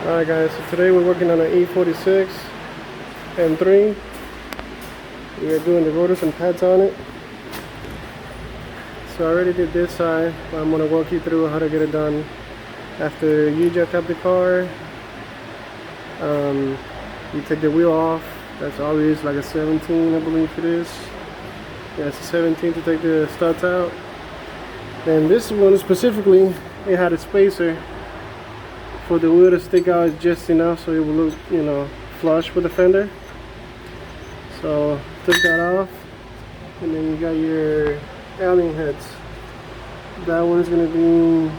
Alright guys, so today we're working on an E46 M3. We are doing the rotors and pads on it. So I already did this side, but I'm going to walk you through how to get it done. After you jack up the car, you take the wheel off. That's always like a 17, I believe it is. Yeah, it's a 17 to take the studs out. Then this one specifically, it had a spacer for the wheel to stick out just enough so it will look, flush with the fender. So took that off, and then you got your alien heads. That one is going to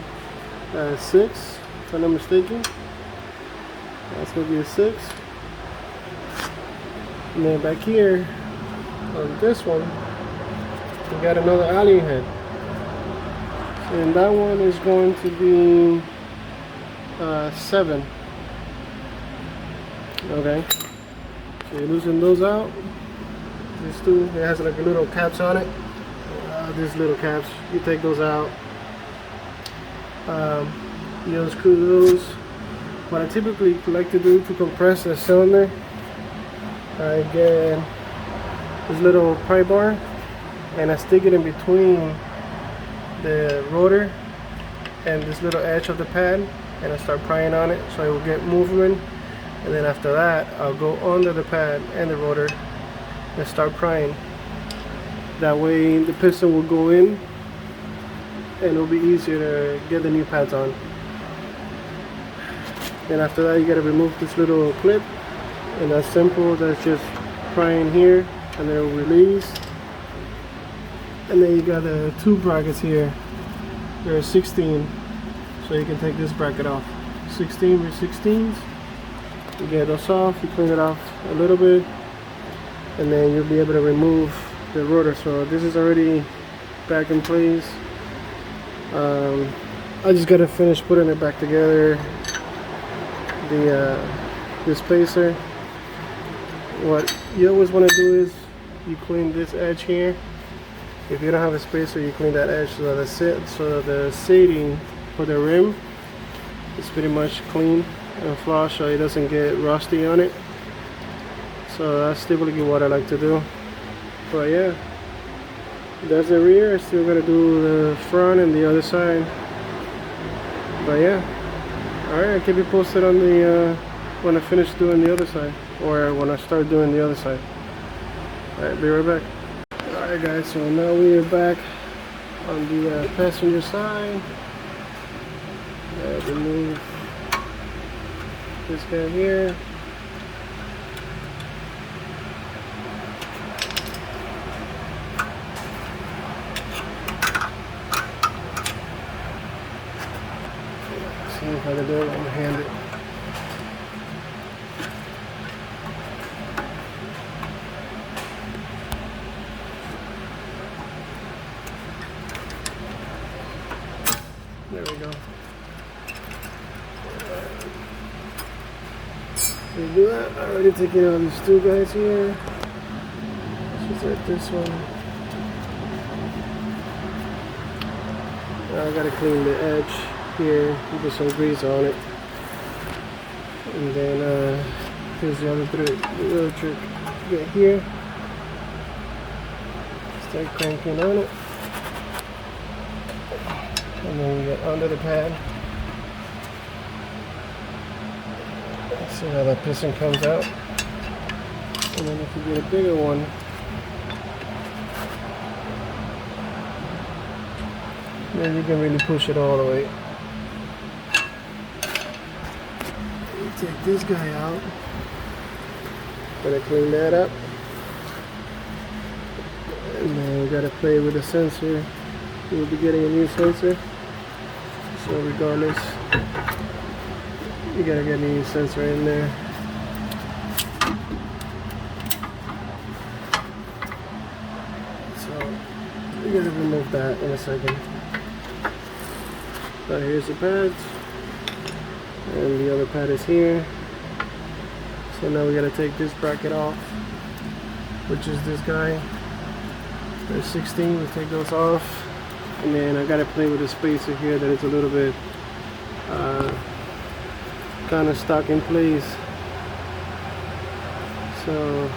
be 6, if I'm not mistaken. That's going to be a 6. And then back here on this one, we got another alien head, and that one is going to be 7. Okay, so you loosen those out. These two, it has like a little caps on it. These little caps, you take those out. You unscrew those. What I typically like to do to compress the cylinder, I get this little pry bar and I stick it in between the rotor and this little edge of the pad, and I start prying on it so it will get movement. And then after that, I'll go under the pad and the rotor and start prying. That way the piston will go in and it'll be easier to get the new pads on. Then after that, you gotta remove this little clip, and that's simple. That's just prying here and then it'll release. And then you got the 2 brackets here. They're 16, so you can take this bracket off. 16 with 16s. You get those off, you clean it off a little bit, and then you'll be able to remove the rotor. So this is already back in place. I just gotta finish putting it back together. The spacer. What you always want to do is you clean this edge here. If you don't have a spacer, you clean that edge so that the seating for the rim is pretty much clean and flush, so it doesn't get rusty on it. So that's typically what I like to do. But yeah, that's the rear. I still gotta do the front and the other side. But yeah, alright, I'll keep you posted on the when I finish doing the other side, or when I start doing the other side. Alright, be right back. Alright guys, so now we are back on the passenger side. Remove this guy here. See if I can do it one handed. There we go. So you do that. I already taken out these 2 guys here. Let's just this one. Now I gotta clean the edge here, put some grease on it, and then here's the other trick. Get here, start cranking on it, and then we get under the pad. See how that piston comes out, and then if you get a bigger one, then you can really push it all the way. You take this guy out. Gonna clean that up, and then we gotta play with the sensor. We'll be getting a new sensor, so regardless, you gotta get a new sensor in there. So we gotta remove that in a second. So here's the pads, and the other pad is here. So now we gotta take this bracket off, which is this guy. There's 16, we take those off. And then I gotta play with the spacer here that it's a little bit kind of stuck in place. So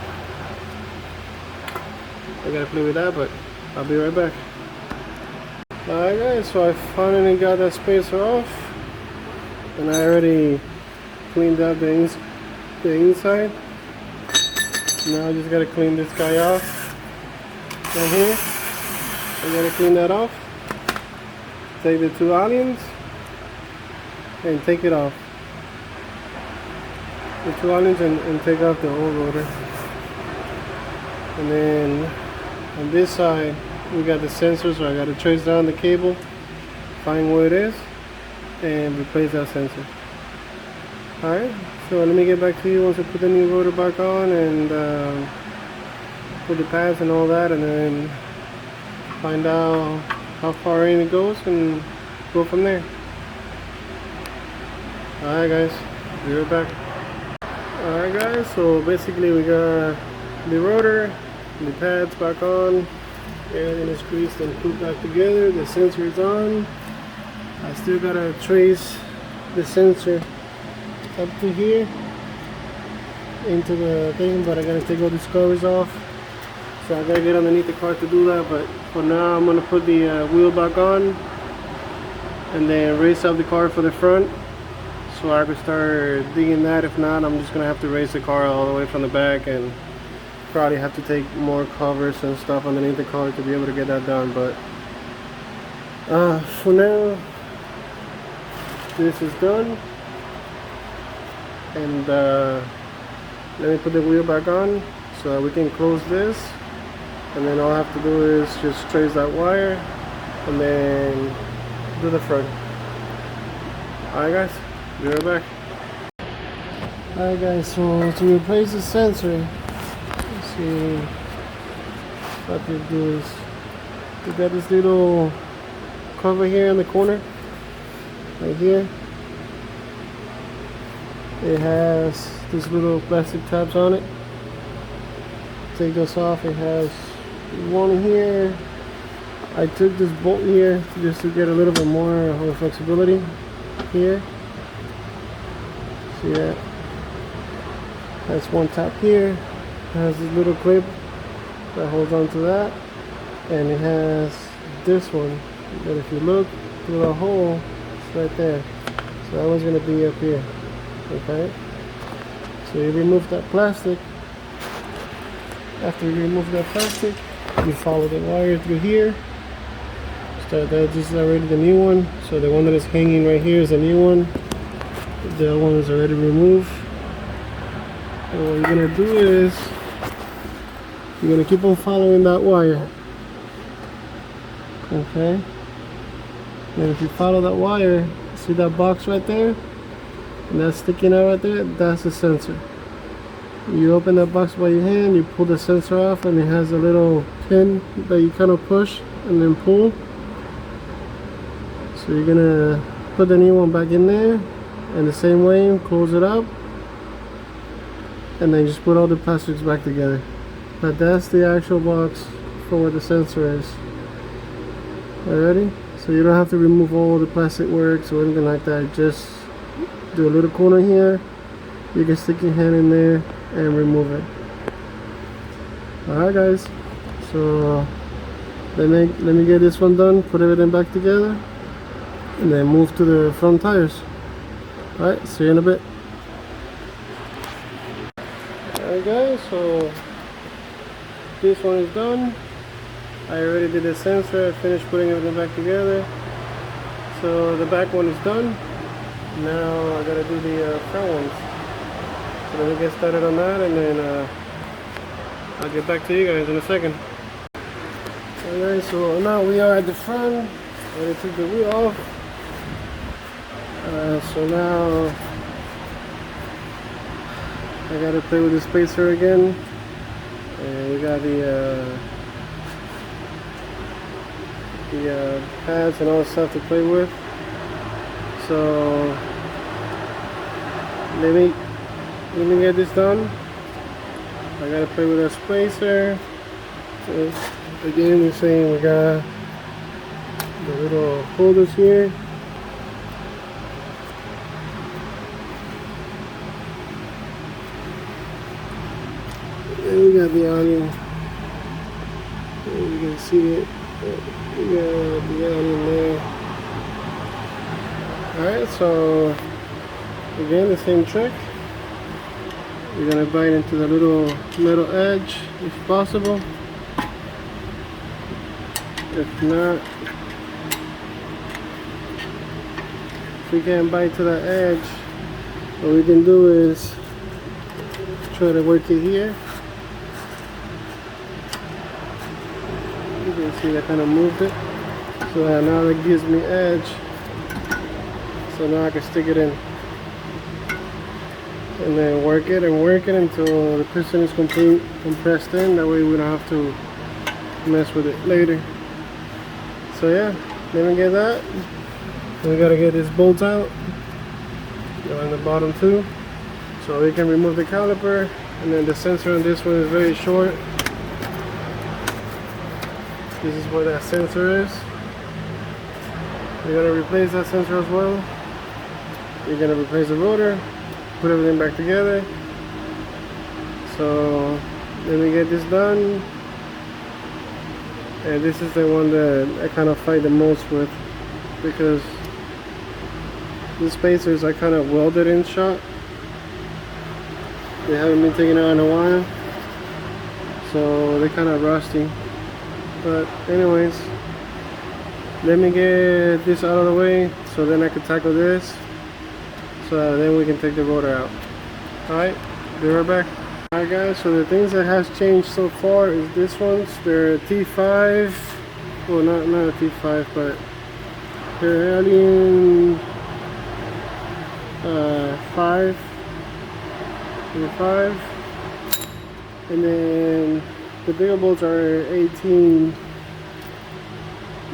I gotta play with that, but I'll be right back. Alright guys, so I finally got that spacer off, and I already cleaned up the inside. Now I just gotta clean this guy off right here. I gotta clean that off. Take the 2 onions and take it off. The 2 onions and take off the old rotor. And then on this side we got the sensor, so I got to trace down the cable, find where it is, and replace that sensor. Alright, so let me get back to you once I put the new rotor back on and put the pads and all that, and then find out how far in it goes and go from there. Alright guys, be right back. Alright guys, so basically we got the rotor, the pads back on, everything is greased and put back together, the sensor is on. I still gotta trace the sensor up to here into the thing, but I gotta take all these covers off, so I gotta get underneath the car to do that. But for now I'm gonna put the wheel back on and then raise up the car for the front, so I could start digging that. If not, I'm just gonna have to raise the car all the way from the back and probably have to take more covers and stuff underneath the car to be able to get that done. But for now this is done, and let me put the wheel back on so that we can close this, and then all I have to do is just trace that wire and then do the front. Alright guys, be right back. Alright guys, so to replace the sensor, let's see what we do is we got this little cover here in the corner right here. It has these little plastic tabs on it. Take this off. It has one here. I took this bolt here just to get a little bit more flexibility here. See that? That's one tab here. It has this little clip that holds on to that, and it has this one. But if you look through the hole, it's right there. So that one's gonna be up here. Okay. So you remove that plastic. After you remove that plastic, you follow the wire through here. So that is already the new one. So the one that is hanging right here is the new one. The other one is already removed. And what you're gonna do is you're gonna keep on following that wire. Okay. And if you follow that wire, see that box right there? And that's sticking out right there, that's the sensor. You open that box by your hand, you pull the sensor off, and it has a little pin that you kind of push and then pull. So you're gonna put the new one back in there, and the same way close it up, and then just put all the plastics back together. But that's the actual box for where the sensor is. Alrighty? So you don't have to remove all the plastic works or anything like that. Just do a little corner here. You can stick your hand in there and remove it. Alright guys, so let me get this one done, put everything back together, and then move to the front tires. Alright, see you in a bit. Alright guys, so this one is done. I already did the sensor, I finished putting everything back together. So the back one is done. Now I gotta do the front ones. So let me get started on that, and then I'll get back to you guys in a second. Alright, so now we are at the front. I already took the wheel off. So now I gotta play with the spacer again. And we got the pads and all the stuff to play with. So let me get this done. I gotta play with a spacer. So again, we're saying we got the little holders here. And we got the awning. You can see it. We got the awning there. Alright, so again, the same trick. You're gonna bite into the little metal edge if possible. If not, if we can't bite to that edge, what we can do is try to work it here. You can see that kind of moved it. So now that gives me edge. So now I can stick it in. And then work it until the piston is compressed in. That way we don't have to mess with it later. So yeah, let me get that. We gotta get these bolts out. Go in the bottom too. So we can remove the caliper. And then the sensor on this one is very short. This is where that sensor is. We're gonna replace that sensor as well. We're gonna replace the rotor. Put everything back together. So let me get this done. And this is the one that I kind of fight the most with, because the spacers are kind of welded in shot. They haven't been taken out in a while, so they're kind of rusty. But anyways, let me get this out of the way so then I can tackle this. So then we can take the rotor out. Alright, be right back. Alright guys, so the things that has changed so far is this ones. They're T5. Well, not a T5, but they're Alien 5. They're 5. And then the bigger bolts are 18.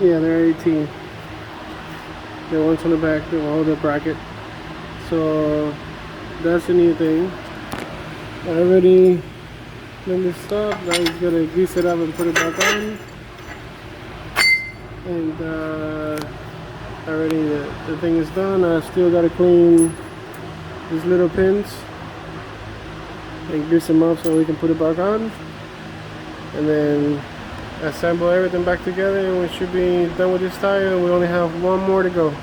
Yeah, they're 18. The ones on the back that will hold the bracket. So that's a new thing. I already done this up. Now he's gonna grease it up and put it back on. And already the thing is done. I still gotta clean these little pins and grease them up so we can put it back on. And then assemble everything back together, and we should be done with this tire. We only have one more to go.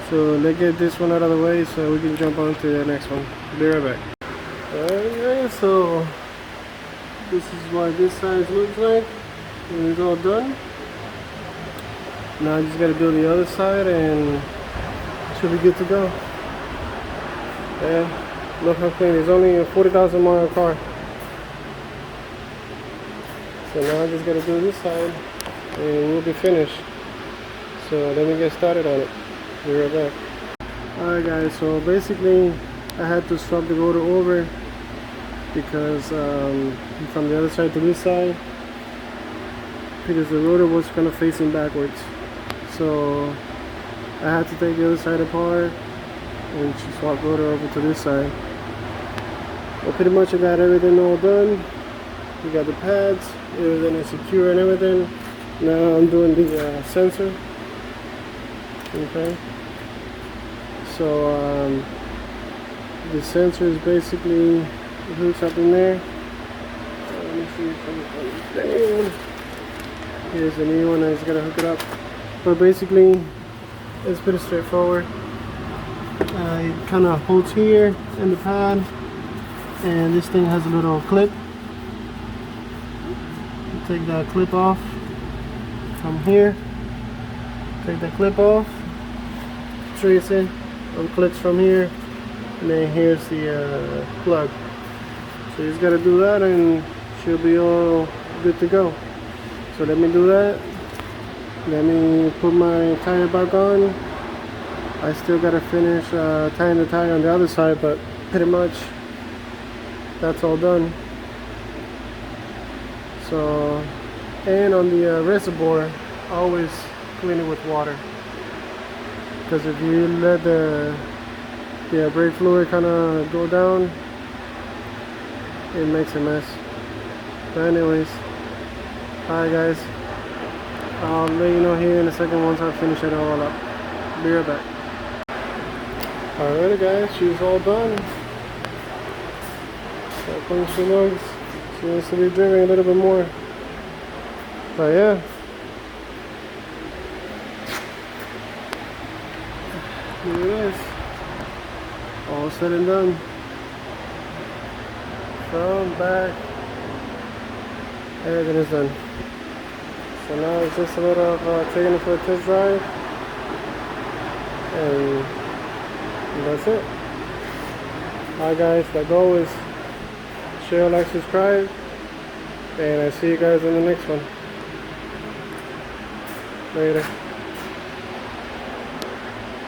So let's get this one out of the way so we can jump on to the next one. Be right back. Alright, so this is what this side looks like when it's all done. Now I just gotta do the other side and it should be good to go. Yeah, look how clean. It's only a 40,000 mile car. So now I just gotta do this side and we'll be finished. So let me get started on it. Be right back. Alright guys, so basically I had to swap the rotor over because from the other side to this side, because the rotor was kind of facing backwards. So I had to take the other side apart and swap rotor over to this side. Well, pretty much I got everything all done. We got the pads, everything is secure and everything. Now I'm doing the sensor. Okay. So the sensor is basically hooks up in there. Let me see if I can understand. Here's the new one. I just gotta hook it up. But basically, it's pretty straightforward. It kind of holds here in the pad, and this thing has a little clip. You take that clip off from here. Take that clip off. Trace it. Unclips from here, and then here's the plug. So you just gotta do that and she'll be all good to go. So let me do that. Let me put my tire back on. I still gotta finish tying the tire on the other side, but pretty much that's all done. So, and on the reservoir, always clean it with water. Because if you let the brake fluid kind of go down, it makes a mess. But anyways, alright guys, I'll let you know here in a second once I finish it all up. Be right back. Alright guys, she's all done. According to Logs, she needs to be driven a little bit more. But yeah. Here it is. All said and done. Front, back, everything is done. So now it's just a little of taking it for a test drive. And that's it. Alright guys, the goal is share, like, subscribe, and I see you guys in the next one. Later.